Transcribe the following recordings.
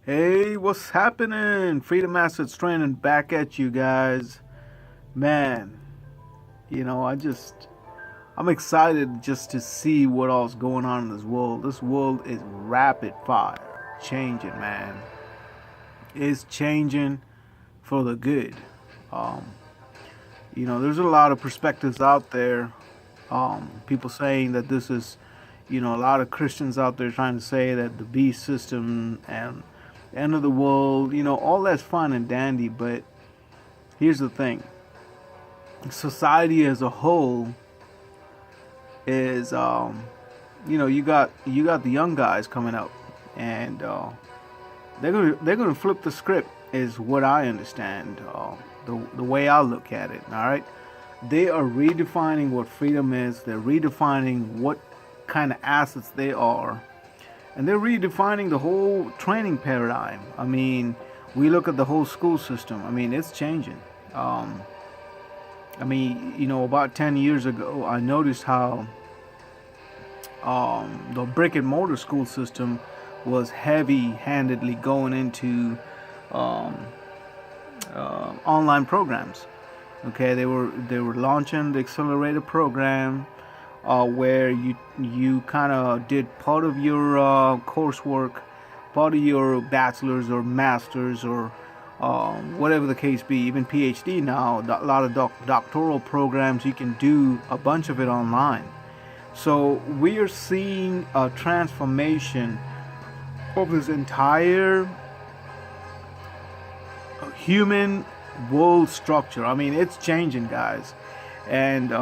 Hey, what's happening? Freedom Assets Training back at you guys. Man, you know, I'm excited just to see what all's going on in this world. This world is rapid fire changing, man. It's changing for the good. Um, there's a lot of perspectives out there. People saying that this is, a lot of Christians out there trying to say that the beast system and end of the world, all that's fine and dandy, but here's the thing: society as a whole is, you got the young guys coming up, and they're gonna flip the script, is what I understand. The way I look at it. All right, they are redefining what freedom is. They're redefining what kind of assets they are, and they're redefining the whole training paradigm. I mean, we look at the whole school system. I mean, it's changing. About 10 years ago, I noticed how the brick and mortar school system was heavy-handedly going into um, online programs. Okay, they were launching the accelerator program, where you kind of did part of your coursework, part of your bachelor's or master's or whatever the case be, even PhD now. A lot of doctoral programs, you can do a bunch of it online. So we are seeing a transformation of this entire human world structure. I mean, it's changing, guys, and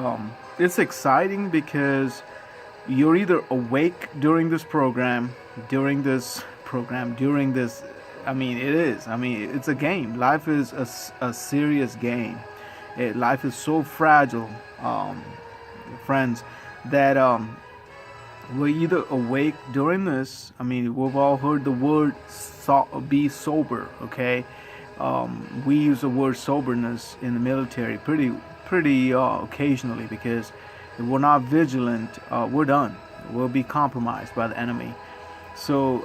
it's exciting because you're either awake during this. I mean, it is. I mean, it's a game. Life is a serious game. Life is so fragile, friends, that we're either awake during this. I mean, we've all heard the word be sober, okay? We use the word soberness in the military pretty occasionally, because if we're not vigilant, we're done. We'll be compromised by the enemy. So,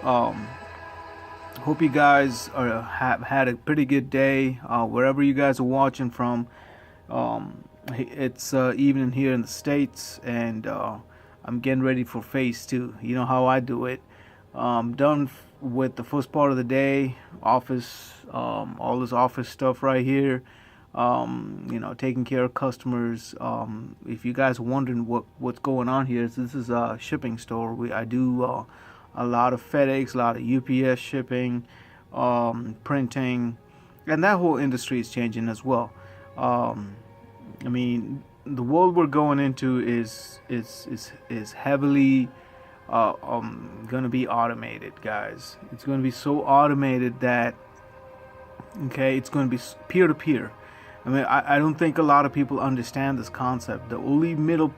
hope you guys have had a pretty good day wherever you guys are watching from. It's evening here in the States, and I'm getting ready for phase two. You know how I do it. Done with the first part of the day, office, all this office stuff right here. Taking care of customers. If you guys are wondering what's going on here, this is a shipping store. I do a lot of FedEx, a lot of UPS shipping, printing, and that whole industry is changing as well. I mean, the world we're going into is heavily going to be automated, guys. It's going to be so automated that, okay, it's going to be peer to peer. I mean, I don't think a lot of people understand this concept. The only middle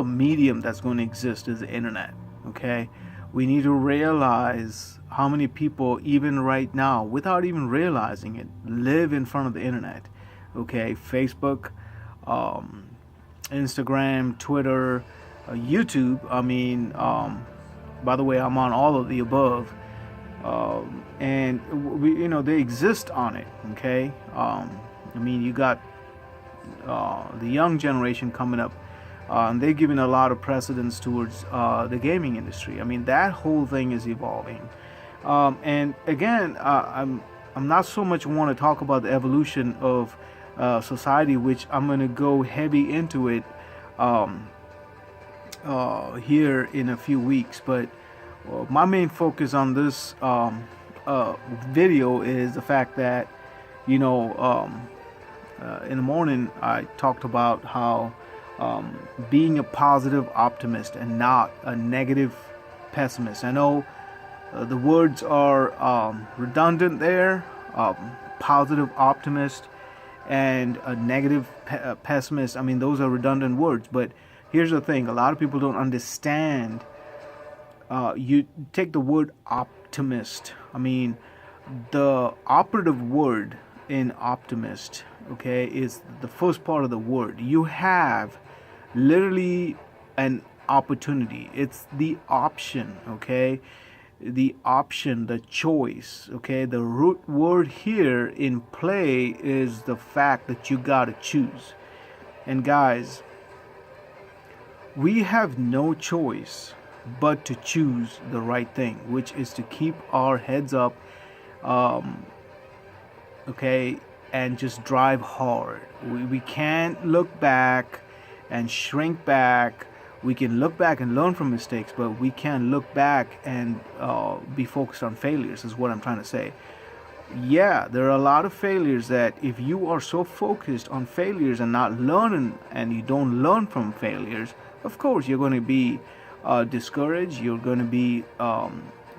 medium that's going to exist is the internet. Okay, we need to realize how many people, even right now, without even realizing it, live in front of the internet. Okay, Facebook, Instagram, Twitter, YouTube. I mean, by the way, I'm on all of the above, and they exist on it. Okay, I mean, you got the young generation coming up, and they're giving a lot of precedence towards the gaming industry. I mean, that whole thing is evolving, and again, I'm not so much want to talk about the evolution of society, which I'm going to go heavy into it here in a few weeks. But my main focus on this video is the fact that, in the morning I talked about how being a positive optimist and not a negative pessimist. I know the words are redundant there, positive optimist and a negative pessimist. I mean, those are redundant words, but here's the thing: a lot of people don't understand. You take the word optimist. I mean, the operative word in optimist, okay, is the first part of the word. You have literally an opportunity. It's the option, okay? the option, the choice. Okay, the root word here in play is the fact that you gotta choose. And guys, we have no choice but to choose the right thing, which is to keep our heads up, um, okay, and just drive hard. We can't look back and shrink back. We can look back and learn from mistakes, but we can't look back and be focused on failures, is what I'm trying to say. Yeah, there are a lot of failures that if you are so focused on failures and not learning, and you don't learn from failures, of course you're going to be discouraged. You're going to be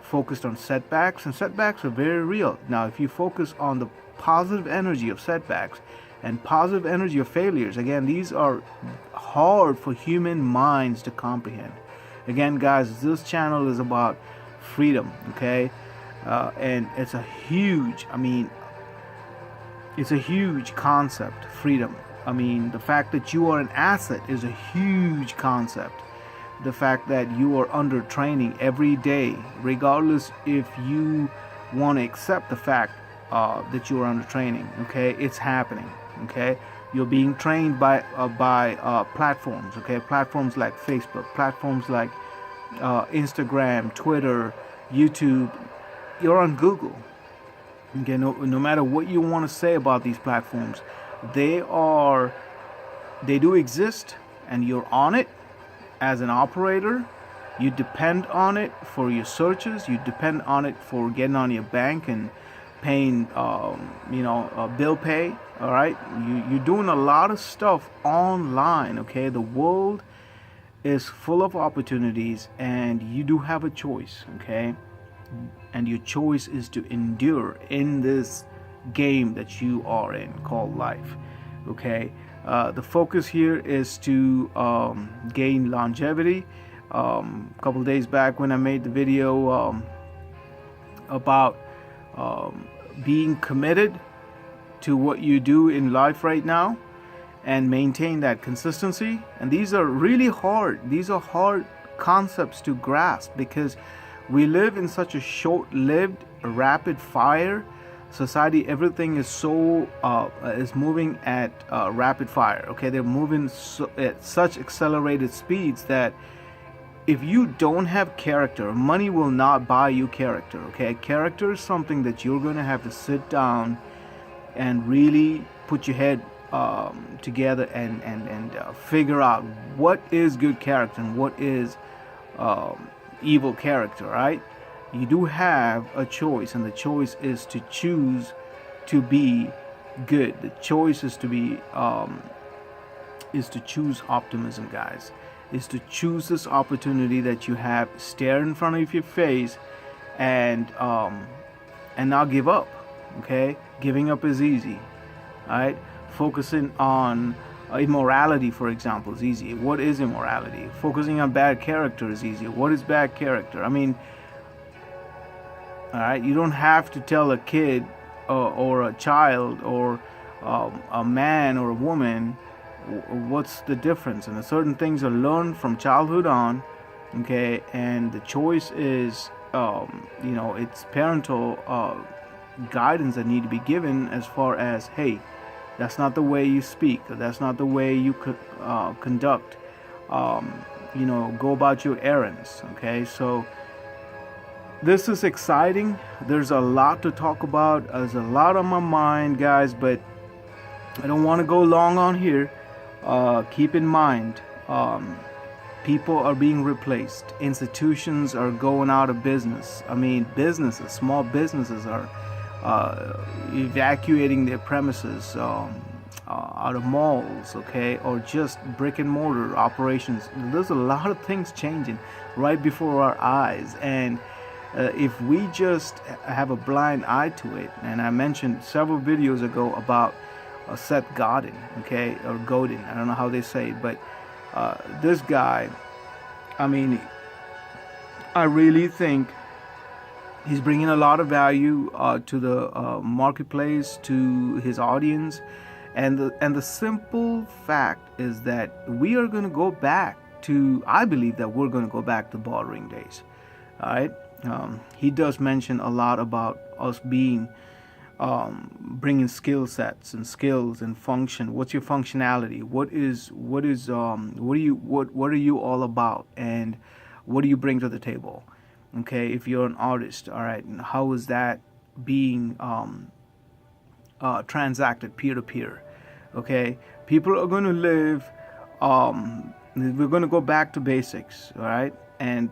focused on setbacks, and setbacks are very real. Now, if you focus on the positive energy of setbacks and positive energy of failures, again, these are hard for human minds to comprehend. Again, guys, this channel is about freedom, okay? And it's a huge, it's a huge concept, freedom. The fact that you are an asset is a huge concept. The fact that you are under training every day, regardless if you want to accept the fact that you are under training, okay, it's happening, okay. You're being trained by platforms, okay, platforms like Facebook, platforms like Instagram, Twitter, YouTube. You're on Google. Okay, no matter what you want to say about these platforms, they do exist, and you're on it as an operator. You depend on it for your searches. You depend on it for getting on your bank and paying, bill pay. All right, you're doing a lot of stuff online. Okay, the world is full of opportunities, and you do have a choice. Okay, and your choice is to endure in this game that you are in called life. Okay, the focus here is to gain longevity. A couple of days back, when I made the video about being committed to what you do in life right now and maintain that consistency, and these are really hard. These are hard concepts to grasp, because we live in such a short-lived, rapid fire society. Everything is so is moving at rapid fire. Okay, they're moving at such accelerated speeds that if you don't have character, money will not buy you character. Okay, character is something that you're going to have to sit down and really put your head together and figure out what is good character and what is evil character, right? You do have a choice, and the choice is to choose to be good. The choice is to be is to choose optimism, guys. Is to choose this opportunity that you have, stare in front of your face, and not give up. Okay, giving up is easy. All right, focusing on immorality, for example, is easy. What is immorality? Focusing on bad character is easy. What is bad character? All right, you don't have to tell a kid or a child or a man or a woman what's the difference. And certain things are learned from childhood on, okay, and the choice is, it's parental guidance that need to be given, as far as, hey, that's not the way you speak, that's not the way you conduct, go about your errands. Okay, so this is exciting. There's a lot to talk about. There's a lot on my mind, guys, but I don't want to go long on here. Keep in mind, people are being replaced. Institutions are going out of business. Businesses, small businesses are evacuating their premises out of malls, okay, or just brick and mortar operations. There's a lot of things changing right before our eyes, and if we just have a blind eye to it, and I mentioned several videos ago about Seth Godin, okay, or Godin, I don't know how they say it, but this guy, I really think he's bringing a lot of value to the marketplace, to his audience, and the simple fact is that we are going to go back to, I believe that we're going to go back to bordering days. All right, he does mention a lot about us being bringing skill sets and skills and function. What's your functionality? What are you all about, and what do you bring to the table? Okay, if you're an artist, all right, and how is that being transacted peer to peer? Okay, people are going to live. We're going to go back to basics, all right, and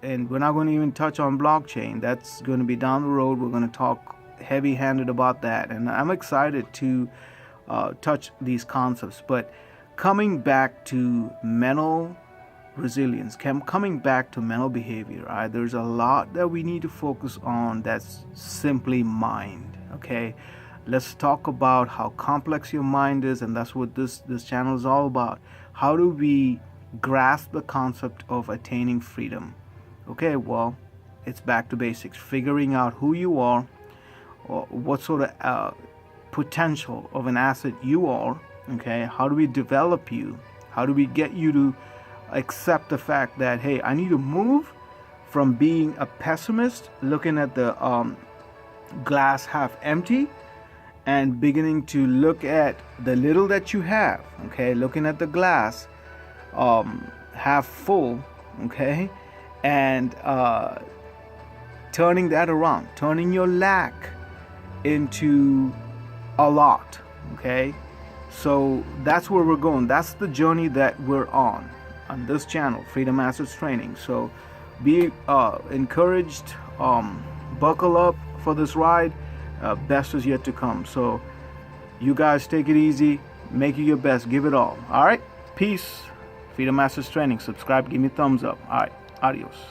we're not going to even touch on blockchain. That's going to be down the road. We're going to talk heavy-handed about that, and I'm excited to touch these concepts. But coming back to mental resilience, coming back to mental behavior, right, there's a lot that we need to focus on that's simply mind. Okay, let's talk about how complex your mind is, and that's what this channel is all about. How do we grasp the concept of attaining freedom? Okay, well, it's back to basics, figuring out who you are, or what sort of potential of an asset you are. Okay, how do we develop you? How do we get you to accept the fact that, hey, I need to move from being a pessimist, looking at the glass half empty, and beginning to look at the little that you have. Okay, looking at the glass half full. Okay, and turning that around, turning your lack into a lot. Okay, so that's where we're going. That's the journey that we're on this channel, Freedom Assets Training. So be encouraged, buckle up for this ride. Best is yet to come. So you guys take it easy, make it your best, give it all right? Peace. Freedom Assets Training. Subscribe, give me a thumbs up. All right, adios.